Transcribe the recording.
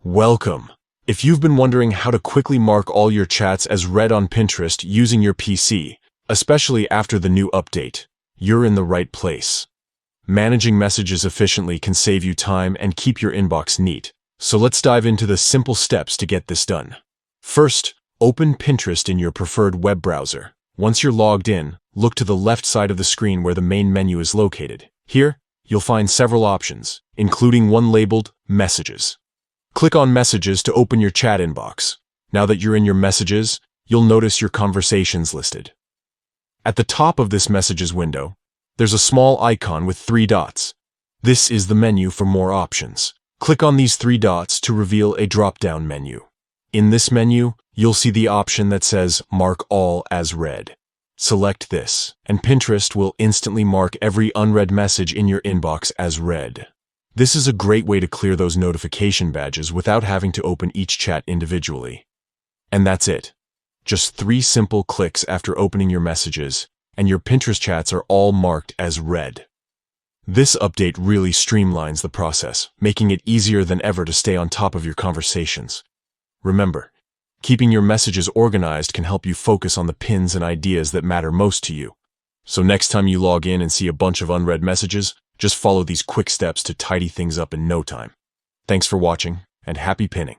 Welcome! If you've been wondering how to quickly mark all your chats as read on Pinterest using your PC, especially after the new update, you're in the right place. Managing messages efficiently can save you time and keep your inbox neat. So let's dive into the simple steps to get this done. First, open Pinterest in your preferred web browser. Once you're logged in, look to the left side of the screen where the main menu is located. Here, you'll find several options, including one labeled Messages. Click on Messages to open your chat inbox. Now that you're in your Messages, you'll notice your conversations listed. At the top of this Messages window, there's a small icon with 3 dots. This is the menu for more options. Click on these 3 dots to reveal a drop-down menu. In this menu, you'll see the option that says Mark All as Read. Select this, and Pinterest will instantly mark every unread message in your inbox as read. This is a great way to clear those notification badges without having to open each chat individually. And that's it. Just 3 simple clicks after opening your messages, and your Pinterest chats are all marked as read. This update really streamlines the process, making it easier than ever to stay on top of your conversations. Remember, keeping your messages organized can help you focus on the pins and ideas that matter most to you. So next time you log in and see a bunch of unread messages, just follow these quick steps to tidy things up in no time. Thanks for watching, and happy pinning.